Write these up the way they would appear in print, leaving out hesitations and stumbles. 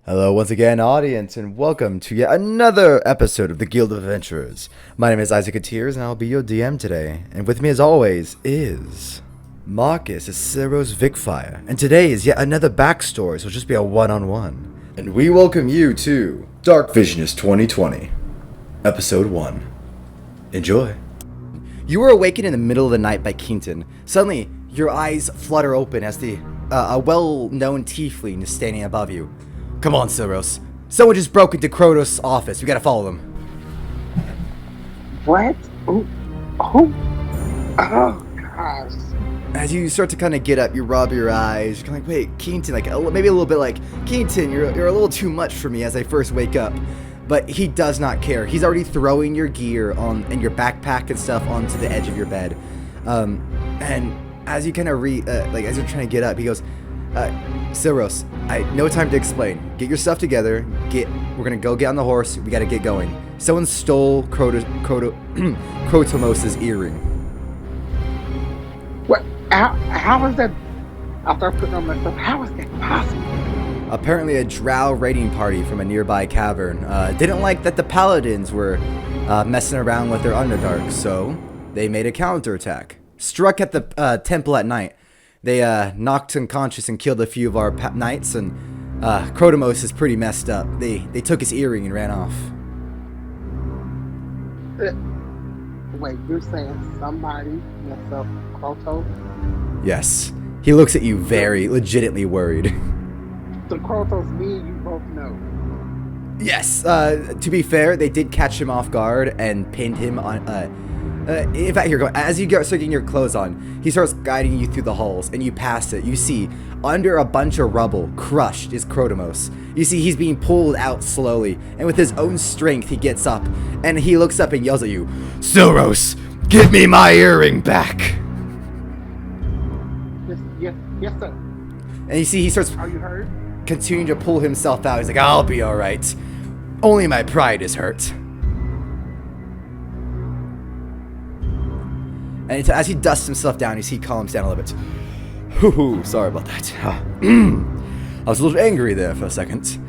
Hello once again, audience, and welcome to yet another episode of the Guild of Adventurers. My name is Isaac Gutierrez, and I'll be your DM today. And with me, as always, is Marcus, is Sylros Vicfyr, and today is yet another backstory, so it'll just be a one-on-one. And we welcome you to Dark Visionist 2020, Episode 1. Enjoy. You were awakened in the middle of the night by Keaton. Suddenly, your eyes flutter open as a well-known tiefling is standing above you. Come on, Sylros. Someone just broke into Krotos' office. We gotta follow them. What? Oh, gosh. As you start to kind of get up, you rub your eyes. You're kind of like, wait, Keaton, like maybe a little bit like, Keaton, you're a little too much for me as I first wake up. But he does not care. He's already throwing your gear and your backpack and stuff onto the edge of your bed. And as you kind of as you're trying to get up, he goes, Sylros, no time to explain. Get your stuff together. We're gonna go get on the horse. We gotta get going. Someone stole Krotomos' earring. What? How is that? I'll start putting on myself. How is that possible? Apparently, a drow raiding party from a nearby cavern didn't like that the paladins were messing around with their underdark, so they made a counterattack. Struck at the temple at night. They knocked unconscious and killed a few of our knights, and Krotomos is pretty messed up. They took his earring and ran off. Wait, you're saying somebody messed up Krotos? Yes. He looks at you very legitimately worried. The Krotos me and you both know. Yes. To be fair, they did catch him off guard and pinned him on... in fact, here, as you start getting your clothes on, he starts guiding you through the halls, and you pass it. You see, under a bunch of rubble, crushed, is Krotomos. You see, he's being pulled out slowly, and with his own strength, he gets up, and he looks up and yells at you, Sylros, give me my earring back! Yes, sir. And you see, he starts Are you hurt? continuing to pull himself out. He's like, I'll be alright. Only my pride is hurt. And as he dusts himself down, you see he calms down a little bit. Hoo-hoo, sorry about that. I was a little angry there for a second.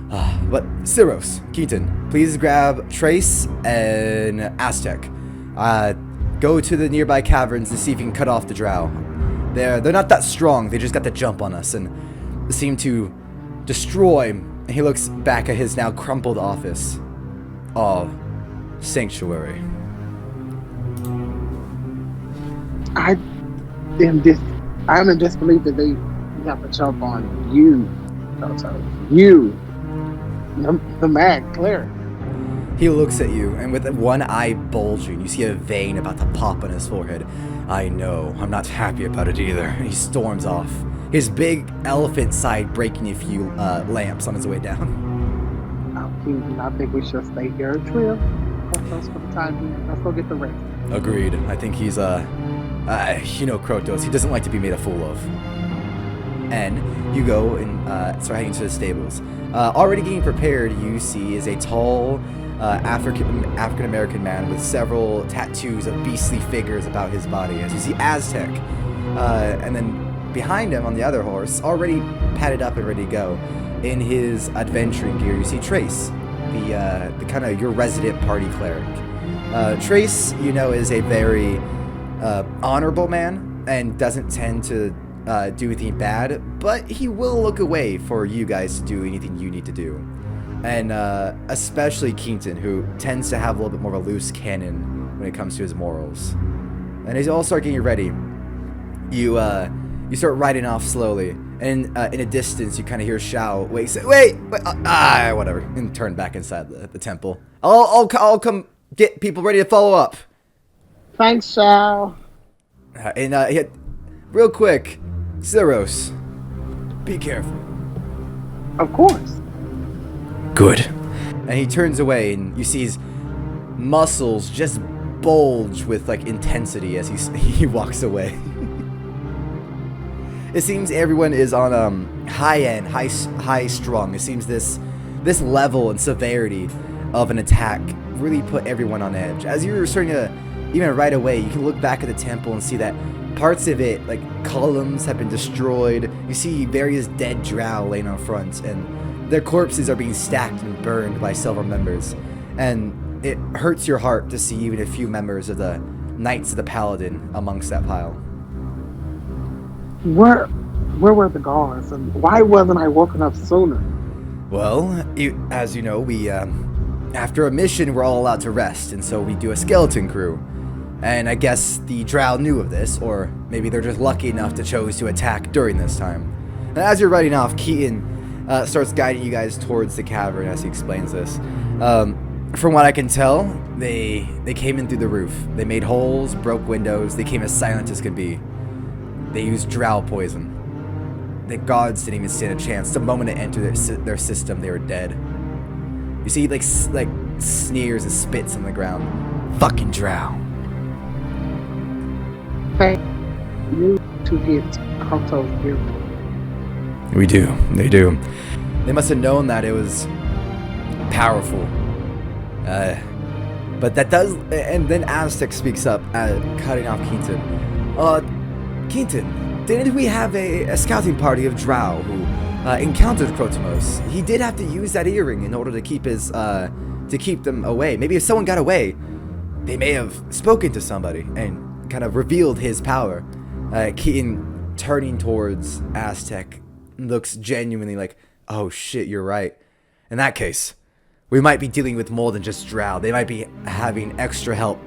But Sylros, Keaton, please grab Trace and Aztec. Go to the nearby caverns and see if you can cut off the drow. They're not that strong, they just got the jump on us and seem to destroy. And he looks back at his now crumpled office. Oh, Sanctuary. I'm in disbelief that they got the jump on you, Krotos. You, the mad cleric. He looks at you, and with one eye bulging, you see a vein about to pop on his forehead. I know, I'm not happy about it either. He storms off, his big elephant side breaking a few lamps on his way down. I think we should stay here and trail Krotos for the time being. Let's go get the rest. Agreed. I think he's, Krotos, he doesn't like to be made a fool of. And you go and start heading to the stables. Already getting prepared, you see, is a tall African-American man with several tattoos of beastly figures about his body. As you see Aztec. And then behind him on the other horse, already padded up and ready to go, in his adventuring gear, you see Trace, the kind of your resident party cleric. Trace, is a very honorable man and doesn't tend to do anything bad, but he will look away for you guys to do anything you need to do. And especially Keaton, who tends to have a little bit more of a loose cannon when it comes to his morals. And as you all start getting ready, you start riding off slowly, and in a distance you kind of hear Shao wait, whatever, and turn back inside the temple. I'll come get people ready to follow up. Thanks, Shao. Real quick, Sylros, be careful. Of course. Good. And he turns away, and you see his muscles just bulge with intensity as he walks away. It seems everyone is on high strung. It seems this level and severity of an attack really put everyone on edge. As you're starting to, even right away, you can look back at the temple and see that parts of it, like columns, have been destroyed. You see various dead drow laying on front, and their corpses are being stacked and burned by several members, and it hurts your heart to see even a few members of the Knights of the Paladin amongst that pile. Where were the guards, and why wasn't I woken up sooner? Well, as you know, we, after a mission, we're all allowed to rest, and so we do a skeleton crew. And I guess the Drow knew of this, or maybe they're just lucky enough to choose to attack during this time. And as you're riding off, Keaton starts guiding you guys towards the cavern as he explains this. From what I can tell, they came in through the roof. They made holes, broke windows, they came as silent as could be. They used drow poison. The gods didn't even stand a chance. The moment it entered their system, they were dead. You see, like sneers and spits on the ground. Fucking drow. Thank you to get Krotos here. We do. They do. They must have known that it was powerful. But that does... And then Aztec speaks up, cutting off Keaton. Keaton, didn't we have a scouting party of drow who encountered Krotos? He did have to use that earring in order to keep them away. Maybe if someone got away, they may have spoken to somebody and kind of revealed his power. Keaton, turning towards Aztec, looks genuinely like, oh shit, you're right. In that case, we might be dealing with more than just drow. They might be having extra help.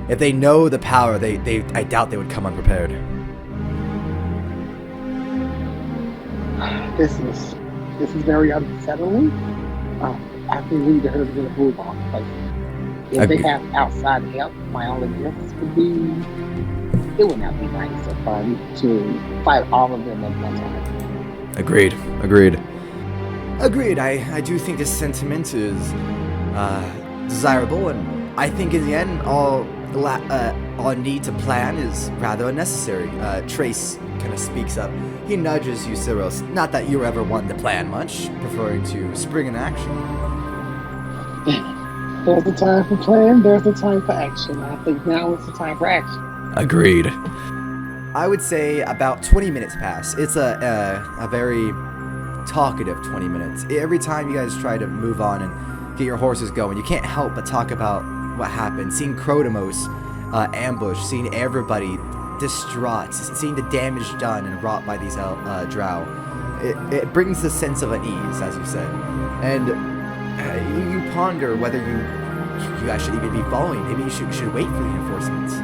If they know the power, I doubt they would come unprepared. This is very unsettling. I think we need to hurry to move on. If they have outside help, my only guess would be it would not be nice or fun to fight all of them at one time. Agreed. I do think this sentiment is desirable, and I think in the end, all need to plan is rather unnecessary. Trace kind of speaks up. He nudges you, Sylros. Not that you ever wanted to plan much, preferring to spring in action. There's a time for plan, there's a time for action. I think now is the time for action. Agreed. I would say about 20 minutes pass. It's a very talkative 20 minutes. Every time you guys try to move on and get your horses going, you can't help but talk about what happened. Seeing Krotos ambush, seeing everybody distraught, seeing the damage done and wrought by these drow. It brings a sense of unease, as you said. And you ponder whether you guys should even be following. Maybe you should wait for the reinforcements.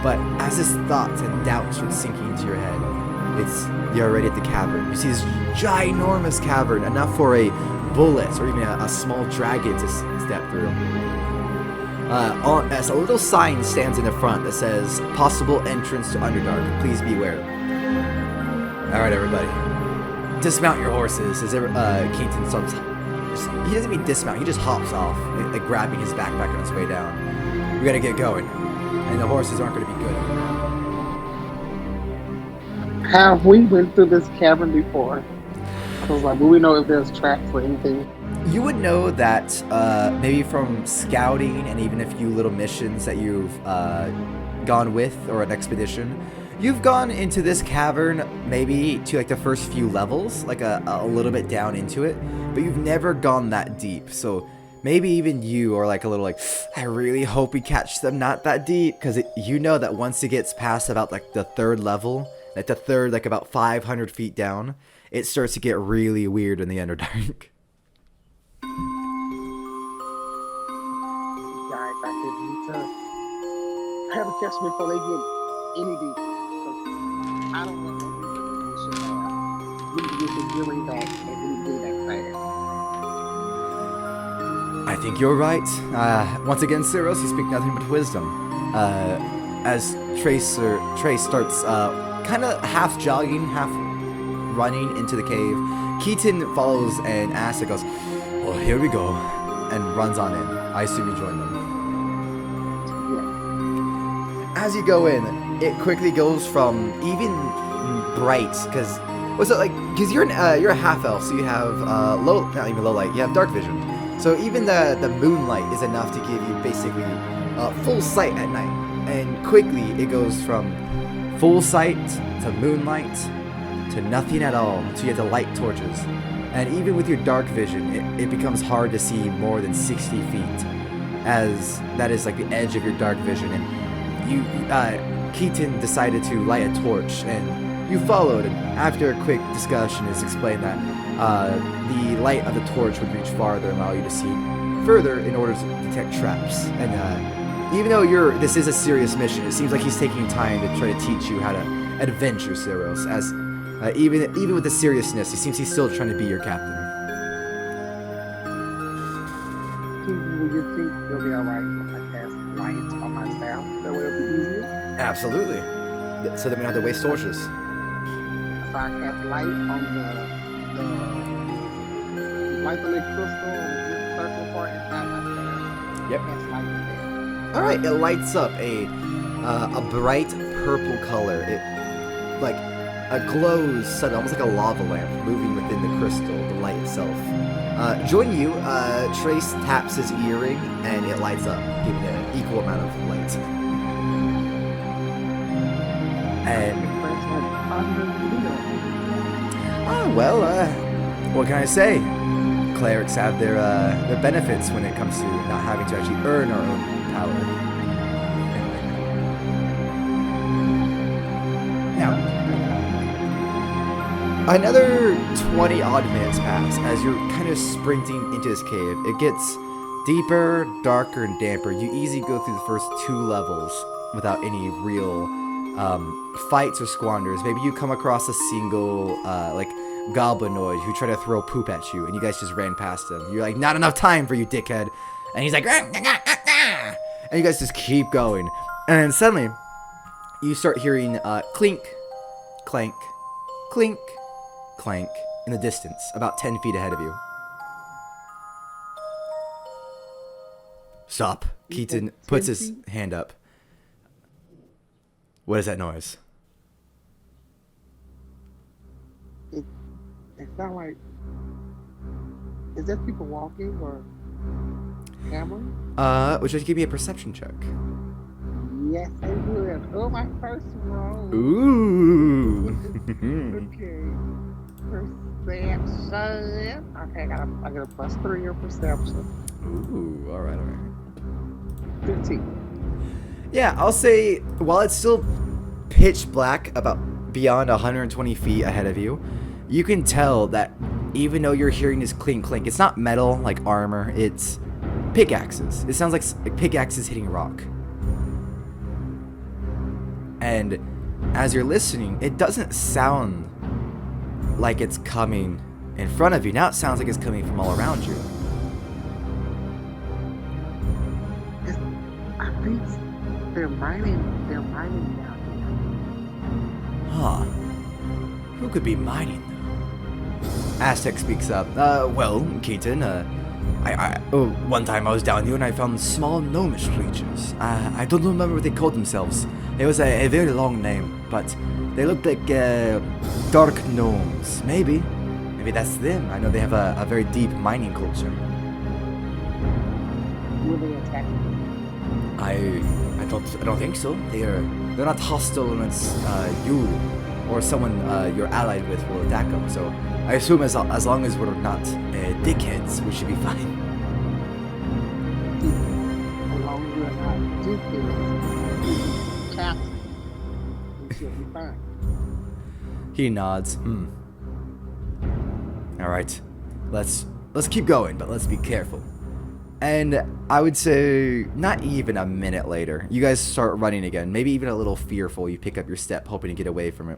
But as this thoughts and doubts start sinking into your head, you're already at the cavern. You see this ginormous cavern, enough for a bullet or even a small dragon to step through. As a little sign stands in the front that says, "Possible entrance to Underdark. Please beware." All right, everybody, dismount your horses. As Keaton starts, he doesn't even dismount. He just hops off, like grabbing his backpack on his way down. We gotta get going, and the horses aren't gonna be good. Have we went through this cavern before? Because will we know if there's traps or anything? You would know that maybe from scouting and even a few little missions that you've gone with, or an expedition. You've gone into this cavern maybe to like the first few levels, like a little bit down into it, but you've never gone that deep. So maybe even you are like a little like, I really hope we catch them not that deep, because you know that once it gets past about like the third level, like about 500 feet down, it starts to get really weird in the Underdark. Guys, I think we need to have a catch before they get any deeper. I don't want them to should have. We need to get the gearing back and we need to get that fast. I think you're right. Once again, Sylros, you speak nothing but wisdom. As Trace starts kind of half jogging, half running into the cave, Keaton follows and Asa goes, "Well, here we go," and runs on in. I assume you join them. Yeah. As you go in, it quickly goes from even bright, because you're a half elf, so you have not even low light, you have dark vision. So even the moonlight is enough to give you basically full sight at night. And quickly it goes from full sight to moonlight to nothing at all until you have to light torches. And even with your dark vision, it becomes hard to see more than 60 feet, as that is like the edge of your dark vision. And you, Keaton decided to light a torch, and you followed. And after a quick discussion, it's explained that the light of the torch would reach farther and allow you to see further in order to detect traps. And even though this is a serious mission, it seems like he's taking time to try to teach you how to adventure, Sylros, as even with the seriousness, it seems he's still trying to be your captain. Will you think it'll be alright if I cast lights on myself? That way it'll be easier? Absolutely. So that we don't have to waste torches. So I cast light on the light on the crystal on the circle part inside myself. Yep. Cast light there. All right, it lights up a bright purple color. It like glows suddenly, almost like a lava lamp moving within the crystal, the light itself. Join you, Trace taps his earring and it lights up, giving it an equal amount of light. And what can I say? Clerics have their benefits when it comes to not having to actually earn our own power. Now, another 20 odd minutes pass as you're kind of sprinting into this cave. It gets deeper, darker, and damper. You easily go through the first 2 levels without any real fights or squanders. Maybe you come across a single like goblinoid who tried to throw poop at you, and you guys just ran past him. You're like, not enough time for you, dickhead. And he's like, and you guys just keep going. And then suddenly, you start hearing clink, clank, clink, clank in the distance, about 10 feet ahead of you. Stop. Keaton puts his hand up. What is that noise? It sounds like, is that people walking or hammering? Would you like to give me a perception check? Yes, I would. Oh, my first roll. Ooh. Okay. Perception. Okay, I got a +3 or perception. Ooh, all right. 15. Yeah, I'll say, while it's still pitch black about beyond 120 feet ahead of you, you can tell that even though you're hearing this clink clink, it's not metal like armor, it's pickaxes. It sounds like pickaxes hitting rock. And as you're listening, it doesn't sound like it's coming in front of you. Now it sounds like it's coming from all around you. I think they're mining down Huh. Who could be mining, though? Aztec speaks up. Well, Keaton, one time I was down here and I found small gnomish creatures. I don't remember what they called themselves. It was a very long name, but they looked like dark gnomes. Maybe that's them. I know they have a very deep mining culture. Will they attack you? I don't think so. They're not hostile unless you or someone you're allied with will attack them. So I assume as long as we're not dickheads, we should be fine. As long as we're not dickheads, captain, we should be fine. He nods. All right, let's keep going, but let's be careful. And I would say not even a minute later, you guys start running again, maybe even a little fearful. You pick up your step, hoping to get away from it.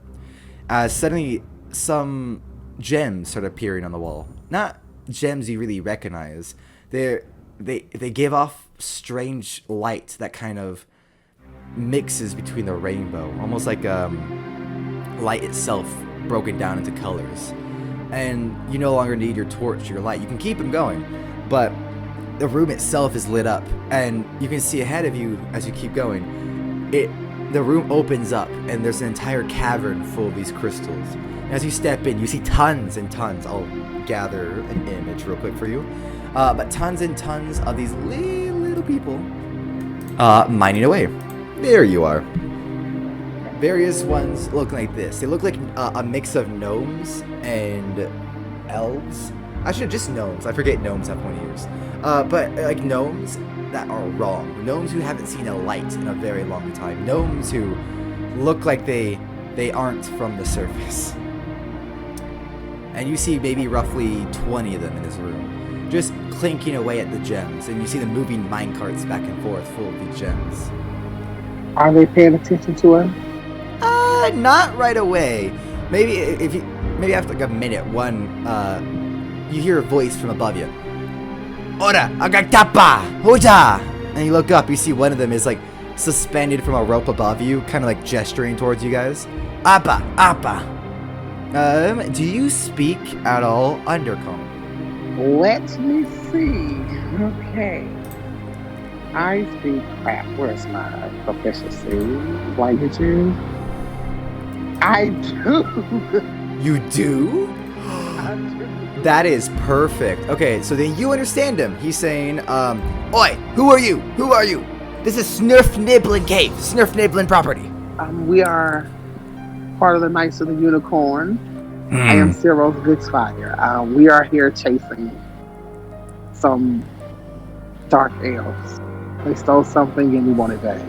Suddenly, some gems start appearing on the wall. Not gems you really recognize. They give off strange light that kind of mixes between the rainbow, almost like light itself broken down into colors. And you no longer need your torch, your light. You can keep them going, but the room itself is lit up, and you can see ahead of you as you keep going. The room opens up, and there's an entire cavern full of these crystals. And as you step in, you see tons and tons. I'll gather an image real quick for you. But tons and tons of these little people mining away. There you are. Various ones look like this. They look like a mix of gnomes and elves. Actually, just gnomes. I forget gnomes have 20 years. But like gnomes that are wrong. Gnomes who haven't seen a light in a very long time. Gnomes who look like they aren't from the surface. And you see maybe roughly 20 of them in this room, just clinking away at the gems. And you see them moving minecarts back and forth full of these gems. Are they paying attention to him? Not right away. Maybe after like a minute, you hear a voice from above you. Ora, agatapa, hoja! And you look up, you see one of them is like suspended from a rope above you, kind of like gesturing towards you guys. Appa, appa. Do you speak at all Undercomb? Let me see. Okay. I speak crap. Where's my proficiency languages? I do. You do? I do. That is perfect. Okay, so then you understand him. He's saying, Oi, who are you? Who are you? This is Snurf Niblin Cave, Snurf Niblin property. We are part of the Knights of the Unicorn. I am Sylros Vicfyr. We are here chasing some dark elves. They stole something and we want it back.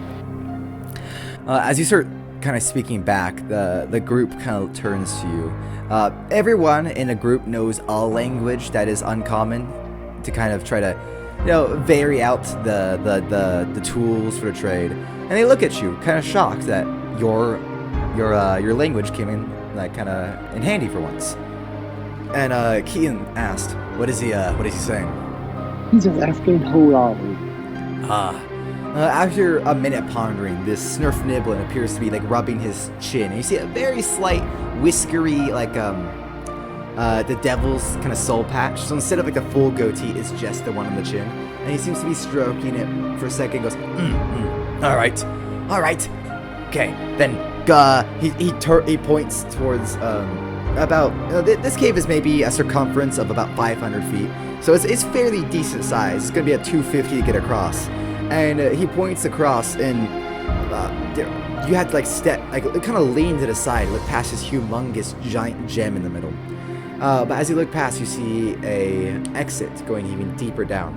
As you start kind of speaking back, the group kind of turns to you. Everyone in a group knows a language that is uncommon to kind of try to, vary out the tools for the trade. And they look at you, kind of shocked that your language came in like kind of in handy for once. And Keaton asked, "What is he saying?" He's just asking who are we. After a minute pondering, this Snurf Niblin appears to be like rubbing his chin. And you see a very slight whiskery, like the devil's kind of soul patch. So instead of like a full goatee, it's just the one on the chin. And he seems to be stroking it for a second. Goes, all right, okay. Then he points towards this cave is maybe a circumference of about 500 feet. So it's fairly decent size. It's gonna be a 250 to get across. And he points across, and you have to like step, like kind of lean to the side, look past this humongous giant gem in the middle. But as you look past, you see a exit going even deeper down.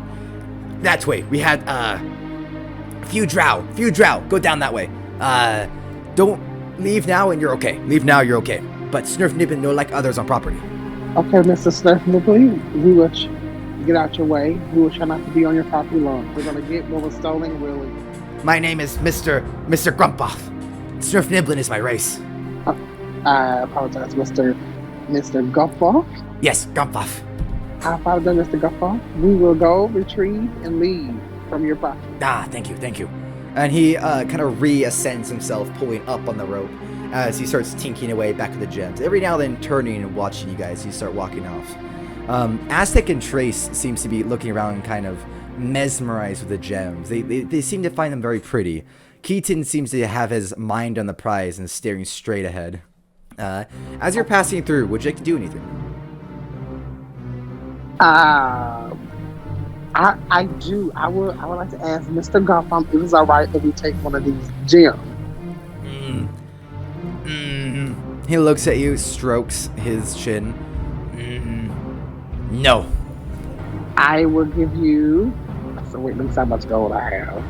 That way. We had few drow. Go down that way. Don't leave now, and you're okay. Leave now, you're okay. But Snurf Niblin no like others on property. Okay, Mr. Snurf Niblin, we will get out your way. We will try not to be on your property long. We're gonna get what was stolen, really. My name is Mr. Grumpoff. Snurf Niblin is my race. I apologize, Mr. Guffaw. Yes, Grumpoff. I apologize, Mr. Guffaw. We will go, retrieve, and leave from your property. Thank you. And he kind of reascends himself, pulling up on the rope as he starts tinking away back at the gems. Every now and then turning and watching you guys, you start walking off. Aztec and Trace seems to be looking around kind of mesmerized with the gems. They seem to find them very pretty. Keaton seems to have his mind on the prize and staring straight ahead. As you're passing through, would you like to do anything? I do. I would like to ask Mr. Gotham if it's all right if we take one of these gems. He looks at you, strokes his chin. No. I will give you. So wait, let me see how much gold I have.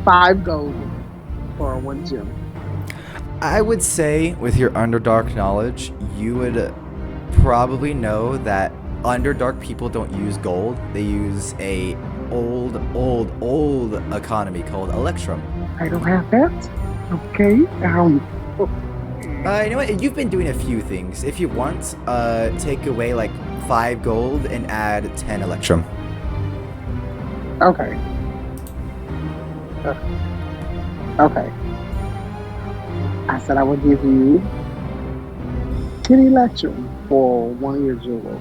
5 gold for 1 gem. I would say, with your Underdark knowledge, you would probably know that Underdark people don't use gold. They use a old economy called Electrum. I don't have that. Okay. You know what? You've been doing a few things. If you want, take away like 5 gold and add 10 Electrum. Okay. Okay. I said I would give you 10 Electrum for one of your jewels.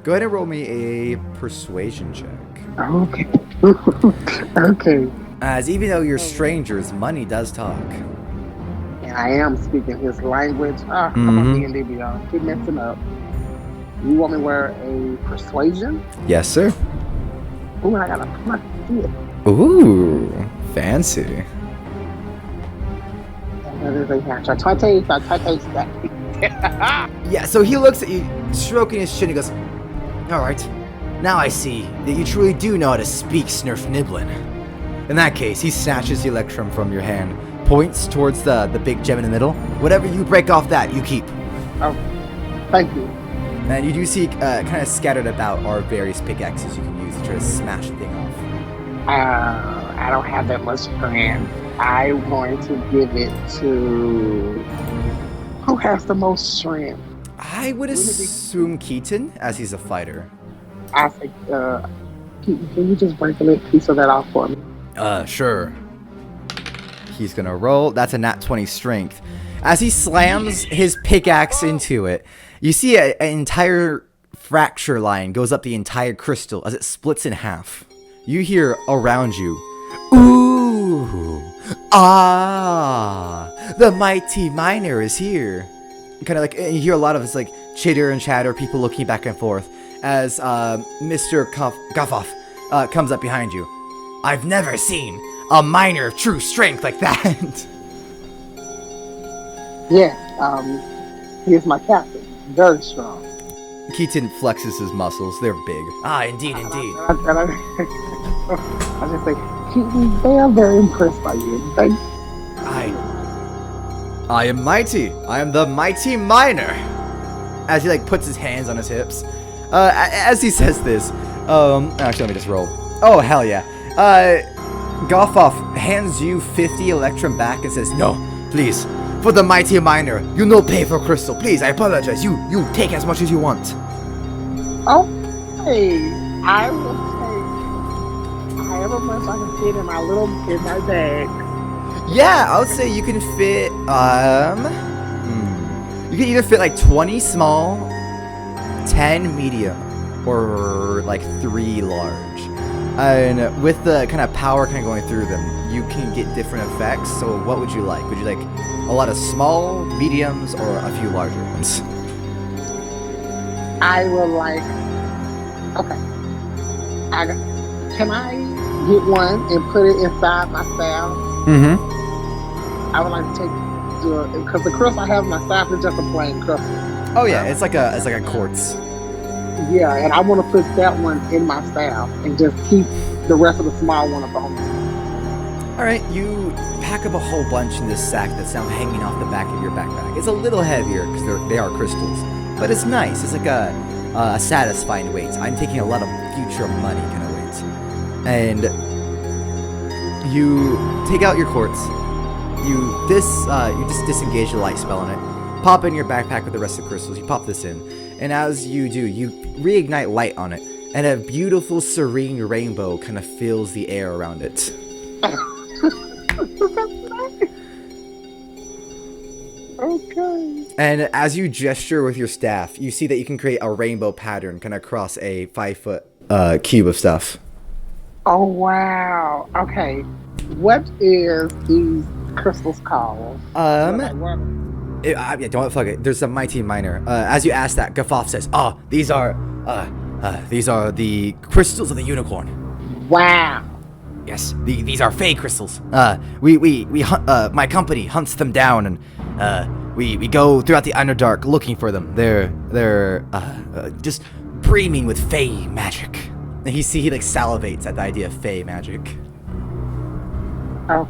Go ahead and roll me a persuasion check. Okay. Okay. As even though you're strangers, money does talk. And I am speaking his language. Come on, D&D Beyond. Keep messing up. You want me to wear a persuasion? Yes, sir. Ooh, I got a +6. Ooh, fancy. That is a natural 20, so 20 stack. Yeah, so he looks at you, stroking his chin, he goes, alright, now I see that you truly do know how to speak, Snurf Niblin. In that case, he snatches the electrum from your hand, points towards the big gem in the middle. Whatever you break off that, you keep. Oh, thank you. And you do see kind of scattered about are various pickaxes you can use to try to smash the thing off. I don't have that much strength. I'm going to give it to... Who has the most strength? I would assume Keaton, as he's a fighter. I think, can you just break a little piece of that off for me? Sure. He's gonna roll. That's a nat 20 strength. As he slams his pickaxe into it, you see an entire fracture line goes up the entire crystal as it splits in half. You hear around you, ooh, ah, the mighty miner is here. Kind of like, you hear a lot of this like chitter and chatter, people looking back and forth as Mr. Guffoff comes up behind you. I've never seen a miner of true strength like that. Yes, he is my captain. Very strong. Keaton flexes his muscles. They're big. Ah, indeed, indeed. I just say, Keaton, they are very impressed by you. I am mighty. I am the mighty miner. As he like puts his hands on his hips. As he says this, actually let me just roll. Oh hell yeah. Goffoff hands you 50 electrum back and says, no, please, for the mighty miner, you no pay for crystal. Please, I apologize. You take as much as you want. Oh, hey, I will take however much I can fit in my bag. Yeah, I would say you can fit, you can either fit like 20 small, 10 medium, or like 3 large. And with the kind of power kind of going through them, you can get different effects. So what would you like? Would you like a lot of small, mediums, or a few larger ones? I would like, okay. Can I get one and put it inside my staff? Mm-hmm. I would like to take because the crystal I have in my staff is just a plain crystal. Oh yeah, it's like a quartz. Yeah, and I want to put that one in my staff and just keep the rest of the small one at home. All right, you pack up a whole bunch in this sack that's now hanging off the back of your backpack. It's a little heavier because they are crystals, but it's nice. It's like a satisfying weight. I'm taking a lot of future money kind of weight. And you take out your quartz. You just disengage the light spell on it. Pop in your backpack with the rest of the crystals. You pop this in. And as you do, you reignite light on it. And a beautiful, serene rainbow kind of fills the air around it. Okay. And as you gesture with your staff, you see that you can create a rainbow pattern kind of across a 5-foot cube of stuff. Oh, wow. Okay. What is these crystals called? Yeah, don't fuck it. There's a mighty miner. As you ask that, Guffoff says, "Oh, these are the crystals of the unicorn." Wow. Yes, these are fey crystals. We hunt, my company hunts them down, and we go throughout the Underdark looking for them. They're just brimming with fey magic. And he like salivates at the idea of fey magic. Okay.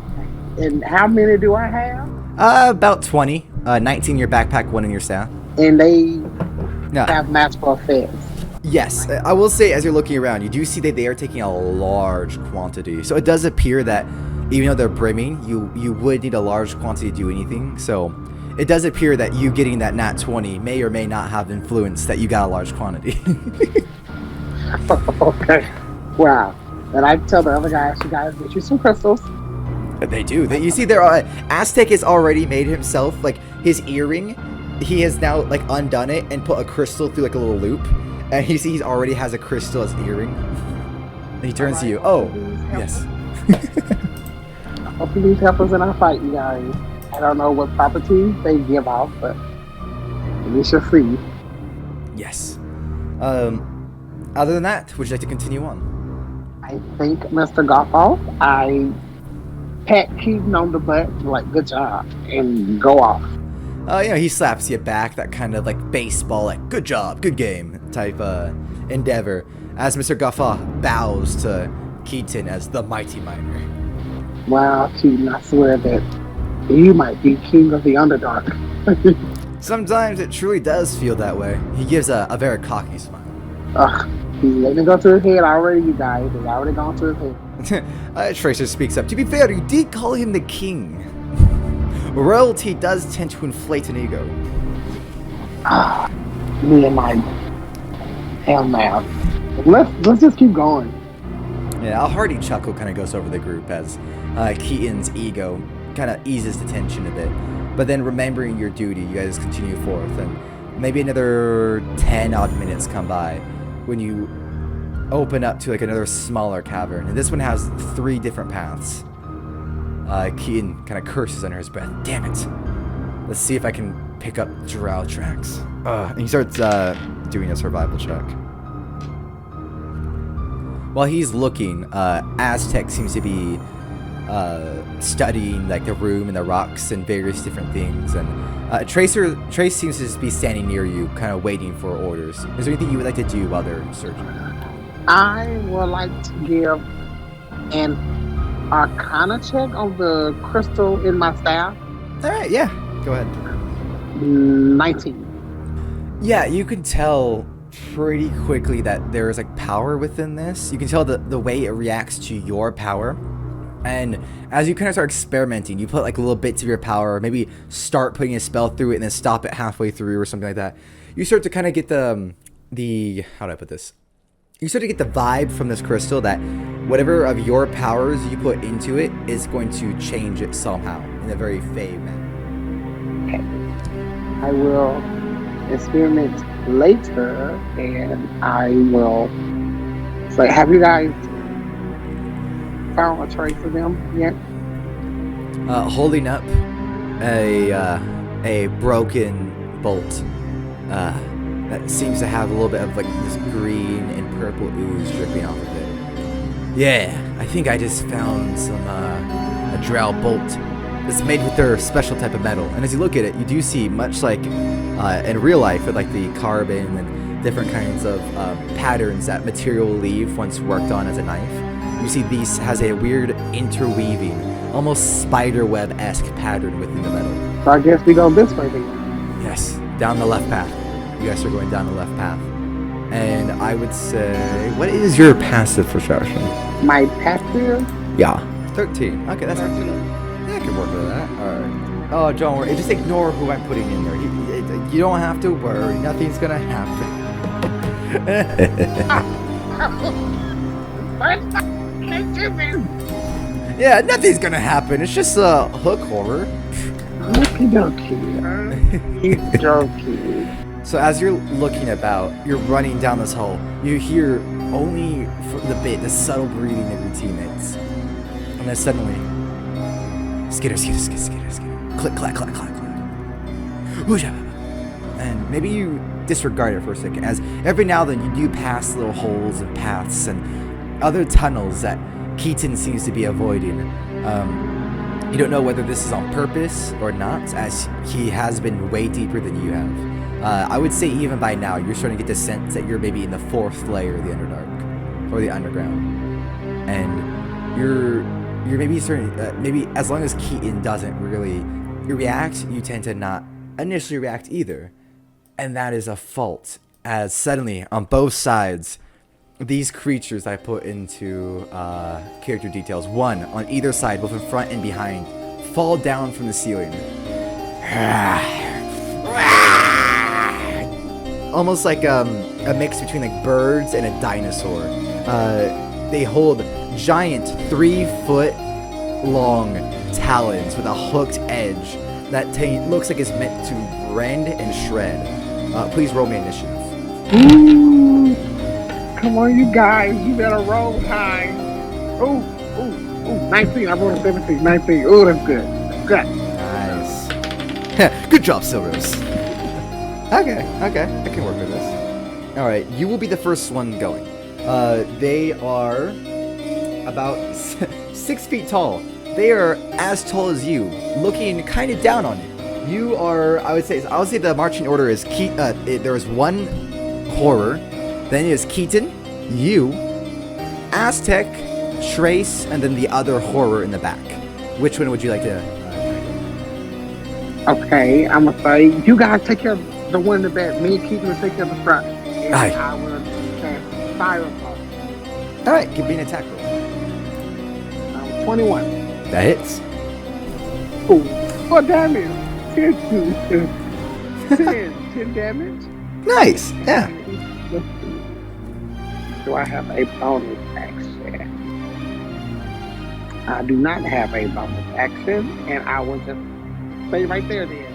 And how many do I have? About 20. 19 in your backpack, 1 in your staff. And they have magical effects. Yes, I will say as you're looking around, you do see that they are taking a large quantity. So it does appear that even though they're brimming, you would need a large quantity to do anything. So it does appear that you getting that nat 20 may or may not have influence that you got a large quantity. Okay. Wow. And I tell the other guys, you guys get you some crystals. They do. You see, Aztec has already made himself like his earring. He has now like undone it and put a crystal through like a little loop, and you see he already has a crystal as earring. And he turns to you. Oh, yes. I hope you need help us in our fight, you guys. I don't know what properties they give off, but we shall see. Yes. Other than that, would you like to continue on? I think, Mr. Goffoff, I pat Keaton on the butt, like, good job, and go off. He slaps you back, that kind of like baseball, like good job, good game type endeavor, as Mr. Guffaw bows to Keaton as the mighty miner. Wow, Keaton, I swear that you might be king of the Underdark. Sometimes it truly does feel that way. He gives a very cocky smile. Ugh, he's letting it go to his head already, you guys. It's already gone to his head. Tracer speaks up. To be fair, you did call him the king. Royalty does tend to inflate an ego. Me and my hell now. Let's just keep going. Yeah, a hearty chuckle kind of goes over the group as Keaton's ego kind of eases the tension a bit. But then remembering your duty, you guys continue forth, and maybe another 10 odd minutes come by when you open up to like another smaller cavern, and this one has 3 different paths. Keaton kind of curses under his breath. Damn it! Let's see if I can pick up drow tracks. And he starts doing a survival check. While he's looking, Aztec seems to be studying like the room and the rocks and various different things, and Trace seems to just be standing near you, kind of waiting for orders. Is there anything you would like to do while they're searching? I would like to give an Arcana check on the crystal in my staff. All right, yeah, go ahead. 19. Yeah, you can tell pretty quickly that there is like power within this. You can tell the way it reacts to your power. And as you kind of start experimenting, you put like little bits of your power, maybe start putting a spell through it and then stop it halfway through or something like that. You start to kind of get the how do I put this? You start to get the vibe from this crystal that whatever of your powers you put into it is going to change it somehow in a very fey manner. Okay. I will experiment later, and I will say, have you guys found a trace of them yet? Holding up a broken bolt that seems to have a little bit of like this green and purple ooze dripping off of it. Yeah, I think I just found some a drow bolt that's made with their special type of metal. And as you look at it, you do see, much like in real life with like the carbon and different kinds of patterns that material will leave once worked on as a knife. You see these has a weird interweaving, almost spiderweb-esque pattern within the metal. So I guess we go this way then. Yes, down the left path. You guys are going down the left path. And I would say, what is your passive perception? My passive? Yeah. 13. Okay, that's 13. Yeah, I can work with that. Alright. Oh, don't worry. Just ignore who I'm putting in there. You don't have to worry. Nothing's gonna happen. Yeah, nothing's gonna happen. It's just a hook horror. Okie dokie. So as you're looking about, you're running down this hall, you hear only from the subtle breathing of your teammates. And then suddenly, skitter, click, clack, clack, clack, clack. And maybe you disregard it for a second, as every now and then you do pass little holes and paths and other tunnels that Keaton seems to be avoiding. You don't know whether this is on purpose or not, as he has been way deeper than you have. I would say even by now, you're starting to get the sense that you're maybe in the 4th layer of the Underdark, or the Underground. And you're maybe starting, maybe as long as Keaton doesn't really react, you tend to not initially react either. And that is a fault, as suddenly, on both sides, these creatures I put into character details, one on either side, both in front and behind, fall down from the ceiling. Almost like a mix between like birds and a dinosaur. They hold giant 3-foot long talons with a hooked edge that looks like it's meant to rend and shred. Please roll me initiative. Ooh, come on, you guys. You better roll high. Ooh, 19. I rolled a 17. 19. Ooh, that's good. Good. Nice. Good job, Sylros. Okay, I can work with this. All right, you will be the first one going. They are about 6 feet tall. They are as tall as you, looking kind of down on you. You are, I would say the marching order is there is one horror, then it is Keaton, you, Aztec, Trace, and then the other horror in the back. Which one would you like to? Okay, I'm gonna say you guys take care of the one in the back. Me and Keith will take care of the front. And Aye. I will cast Sylros. All right, give me an attack roll. 21. That hits. Ooh, what damage? 10 damage. Nice. Yeah. Let's see. Do I have a bonus action? I do not have a bonus action, and I will just stay right there then.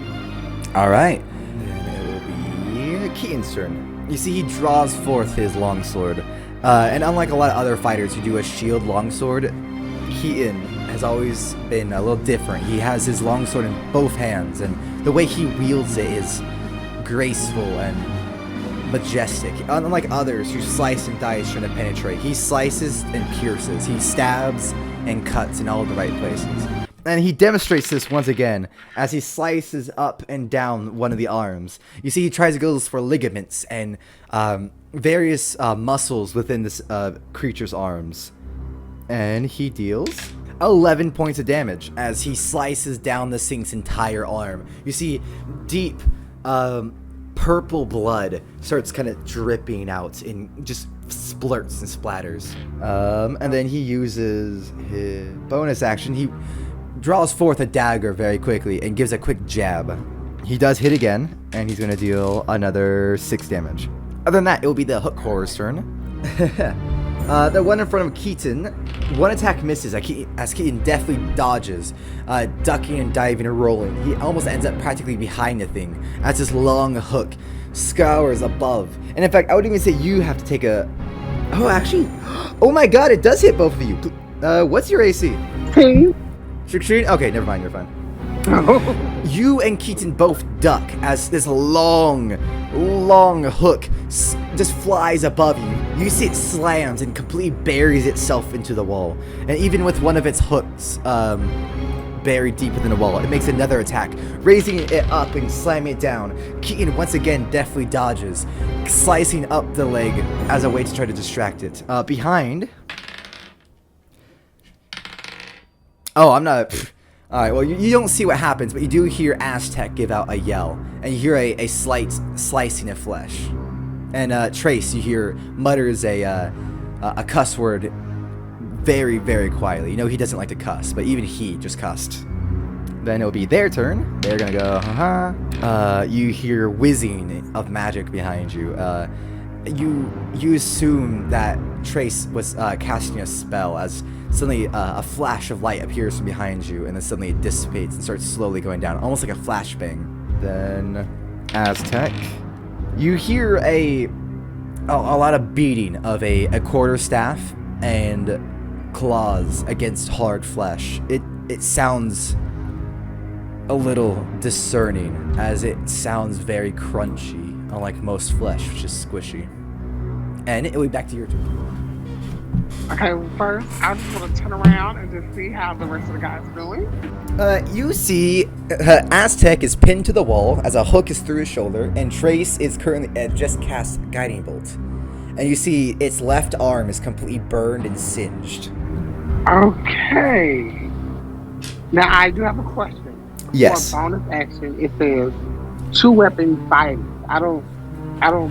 All right. Then it will be Keaton's turn. You see, he draws forth his longsword, and unlike a lot of other fighters who do a shield longsword, Keaton has always been a little different. He has his longsword in both hands, and the way he wields it is graceful and majestic. Unlike others who slice and dice trying to penetrate, he slices and pierces. He stabs and cuts in all the right places. And he demonstrates this once again as he slices up and down one of the arms. You see, he tries to go for ligaments and various muscles within this creature's arms. And he deals 11 points of damage as he slices down this thing's entire arm. You see, deep purple blood starts kind of dripping out in just splurts and splatters. And then he uses his bonus action. He draws forth a dagger very quickly and gives a quick jab. He does hit again, and he's going to deal another 6 damage. Other than that, it will be the hook horror's turn. The one in front of Keaton, one attack misses as Keaton deftly dodges, ducking and diving and rolling. He almost ends up practically behind the thing as this long hook scours above. And in fact, I would even say you have to take a... Oh, actually... Oh my god, it does hit both of you. What's your AC? 16? Okay, never mind, you're fine. You and Keaton both duck as this long hook just flies above you. You see it slams and completely buries itself into the wall. And even with one of its hooks buried deep within the wall, it makes another attack, raising it up and slamming it down. Keaton once again deftly dodges, slicing up the leg as a way to try to distract it. Behind... Oh, I'm not... Alright, well, you don't see what happens, but you do hear Aztec give out a yell, and you hear a slight slicing of flesh. And Trace, you hear, mutters a cuss word very, very quietly. You know he doesn't like to cuss, but even he just cussed. Then it'll be their turn. They're gonna go, haha. You hear whizzing of magic behind you. You assume that Trace was casting a spell as suddenly a flash of light appears from behind you, and then suddenly it dissipates and starts slowly going down, almost like a flashbang. Then Aztec, you hear a lot of beating of a quarterstaff and claws against hard flesh. It sounds a little discerning, as it sounds very crunchy, unlike most flesh, which is squishy. And it will be back to your turn. Okay, well, first, I just want to turn around and just see how the rest of the guys are doing. You see Aztec is pinned to the wall as a hook is through his shoulder, and Trace is currently just cast Guiding Bolt. And you see its left arm is completely burned and singed. Okay. Now, I do have a question. Yes. For bonus action, it says 2-weapon fighting. I don't know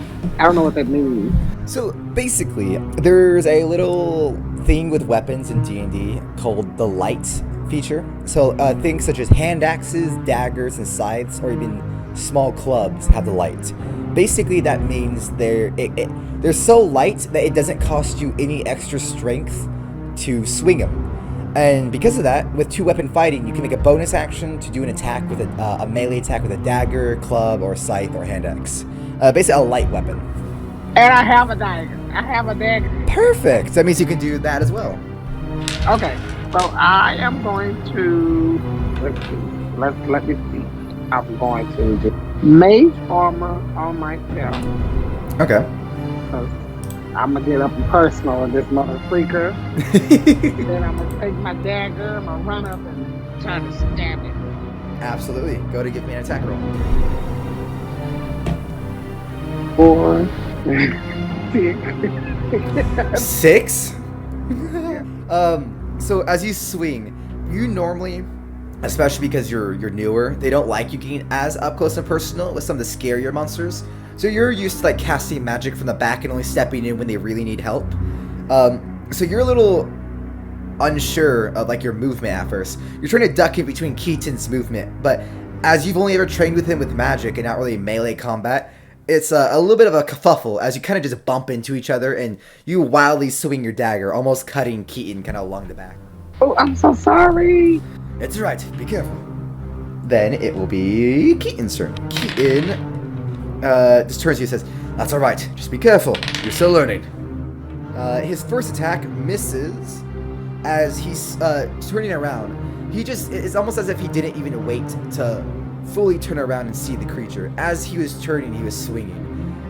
what that means. So basically, there's a little thing with weapons in D&D called the light feature. So things such as hand axes, daggers, and scythes, or even small clubs have the light. Basically, that means they're so light that it doesn't cost you any extra strength to swing them. And because of that, with 2-weapon fighting, you can make a bonus action to do an attack with a melee attack with a dagger, club, or scythe, or hand axe. Basically, a light weapon. And I have a dagger. Perfect. That means you can do that as well. Okay, so I am going to let me see. I'm going to do mage armor on myself. Okay. Because I'm gonna get up and personal with this mother freaker. Then I'm gonna take my dagger. I'm gonna run up and try to stab it. Absolutely. Go to give me an attack roll. 4, 6. 6? So as you swing, you normally, especially because you're newer, they don't like you getting as up close and personal with some of the scarier monsters. So you're used to like casting magic from the back and only stepping in when they really need help. So you're a little unsure of like your movement at first. You're trying to duck in between Keaton's movement, but as you've only ever trained with him with magic and not really melee combat, it's a little bit of a kerfuffle as you kind of just bump into each other and you wildly swing your dagger, almost cutting Keaton kind of along the back. Oh, I'm so sorry. It's right, be careful. Then it will be Keaton's turn. Keaton just turns to you and says, "That's alright, just be careful, you're still learning." His first attack misses as he's turning around. It's almost as if he didn't even wait to fully turn around and see the creature. As he was turning, he was swinging,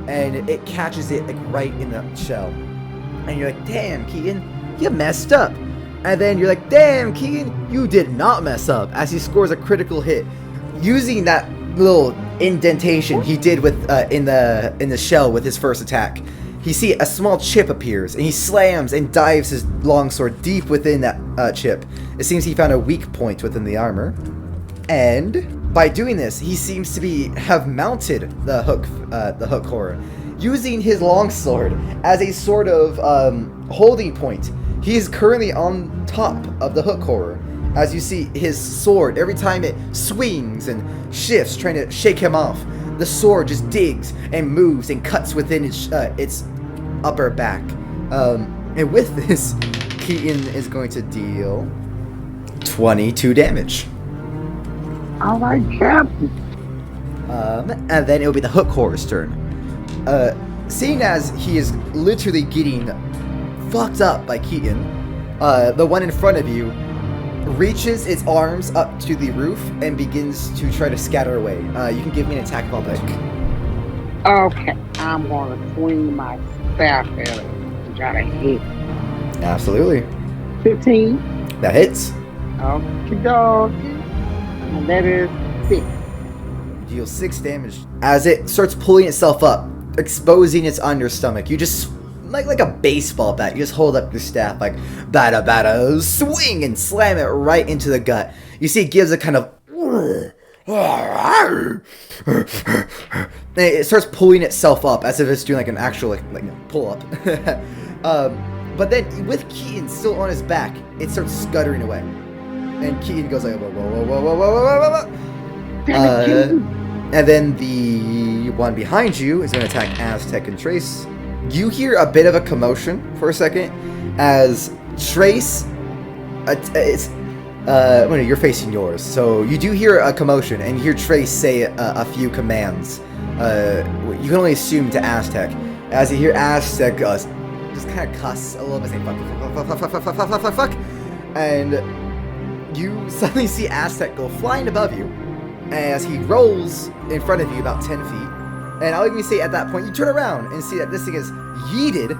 and it catches it like right in the shell. And you're like, "Damn, Keaton, you messed up." And then you're like, "Damn, Keaton, you did not mess up," as he scores a critical hit using that little indentation he did with in the shell with his first attack. You see a small chip appears, and he slams and dives his longsword deep within that chip. It seems he found a weak point within the armor, and by doing this, he seems to have mounted the hook horror, using his longsword as a sort of holding point. He is currently on top of the hook horror. As you see, his sword, every time it swings and shifts, trying to shake him off, the sword just digs and moves and cuts within its upper back. And with this, Keaton is going to deal 22 damage. All right, Captain. And then it will be the hook horror's turn. Seeing as he is literally getting fucked up by Keaton, the one in front of you reaches its arms up to the roof and begins to try to scatter away. You can give me an attack if I'll pick. Okay, I'm going to swing my staff at it and try to hit. Absolutely. 15. That hits. Okay, dog. And that is 6. Deal 6 damage. As it starts pulling itself up, exposing its understomach, you just, like a baseball bat, you just hold up your staff like, bada bada, swing and slam it right into the gut. You see it gives a kind of, and it starts pulling itself up as if it's doing like an actual like pull up. But then with Keaton still on his back, it starts scuttering away. And Keaton goes like, whoa, whoa, whoa, whoa, whoa, whoa, whoa. And then the one behind you is going to attack Aztec and Trace. You hear a bit of a commotion for a second as Trace, you're facing yours, so you do hear a commotion and you hear Trace say a few commands. You can only assume to Aztec. As you hear Aztec just kind of cuss a little bit, saying fuck, and you suddenly see Aztec go flying above you as he rolls in front of you about 10 feet. And I'll even say at that point, you turn around and see that this thing is yeeted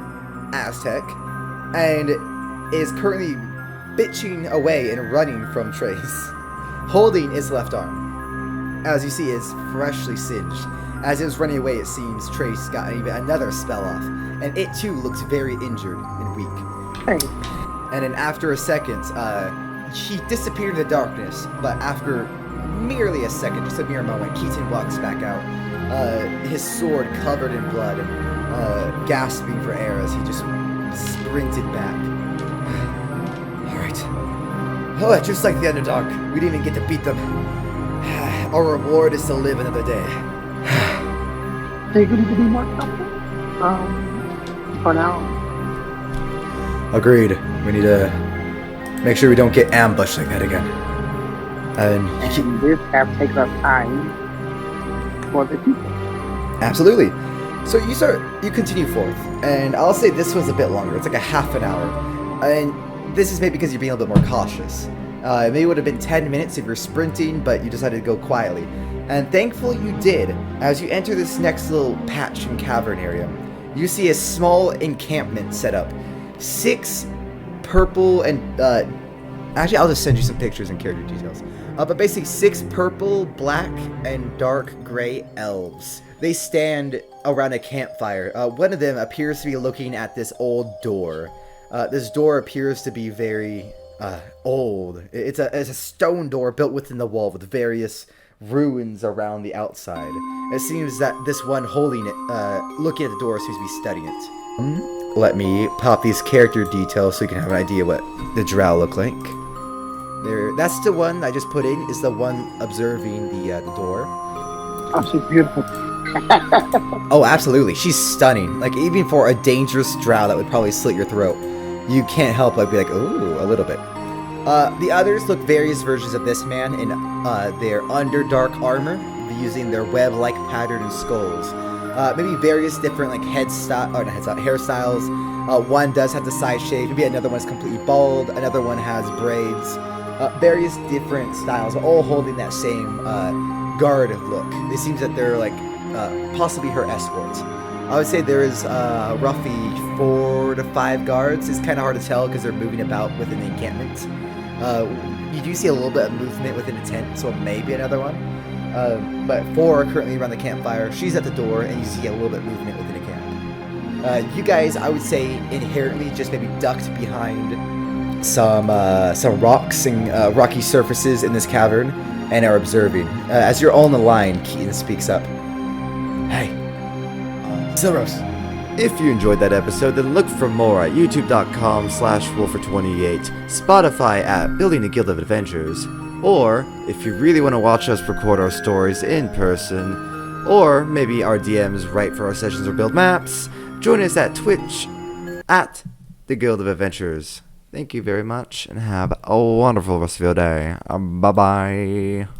Aztec and is currently bitching away and running from Trace, holding its left arm. As you see, it's freshly singed. As it was running away, it seems Trace got even another spell off, and it too looks very injured and weak. Thanks. And then after a second, he disappeared in the darkness, but after merely a second, just a mere moment, Keaton walks back out, his sword covered in blood and gasping for air as he just sprinted back. Alright. Oh, just like the underdog, we didn't even get to beat them. Our reward is to live another day. Are you going to be more comfortable? For now. Agreed. We need to make sure we don't get ambushed like that again. And this have taken up time for the people. Absolutely. So you continue forth, and I'll say this was a bit longer. It's like a half an hour, and this is maybe because you're being a little bit more cautious. Maybe it would have been 10 minutes if you're sprinting, but you decided to go quietly. And thankfully you did. As you enter this next little patch and cavern area, you see a small encampment set up. 6 purple and Actually, I'll just send you some pictures and character details. But basically, 6 purple, black, and dark gray elves. They stand around a campfire. One of them appears to be looking at this old door. This door appears to be very old. It's a stone door built within the wall with various ruins around the outside. It seems that this one holding it, looking at the door, seems to be studying it. Let me pop these character details so you can have an idea what the drow look like. There, that's the one I just put in, is the one observing the door. Oh, she's beautiful. Oh, absolutely. She's stunning. Like, even for a dangerous drow that would probably slit your throat, you can't help but be like, ooh, a little bit. The others look various versions of this man in their underdark armor, using their web-like pattern and skulls. Maybe various different like hairstyles. One does have the side shave. Maybe another one's completely bald. Another one has braids. Various different styles, all holding that same guard look. It seems that they're like possibly her escorts. I would say there is roughly 4 to 5 guards. It's kind of hard to tell because they're moving about within the encampment. You do see a little bit of movement within the tent, so maybe another one. But 4 are currently around the campfire. She's at the door, and you see a little bit of movement within the camp. You guys, I would say, inherently just maybe ducked behind some rocks and rocky surfaces in this cavern, and are observing. As you're all in the line, Keaton speaks up. Hey, Sylros. If you enjoyed that episode, then look for more at youtube.com/wolfer28, Spotify at Building a Guild of Adventures, or if you really want to watch us record our stories in person, or maybe our DMs write for our sessions or build maps, join us at Twitch at the Guild of Adventures. Thank you very much, and have a wonderful rest of your day. Bye-bye.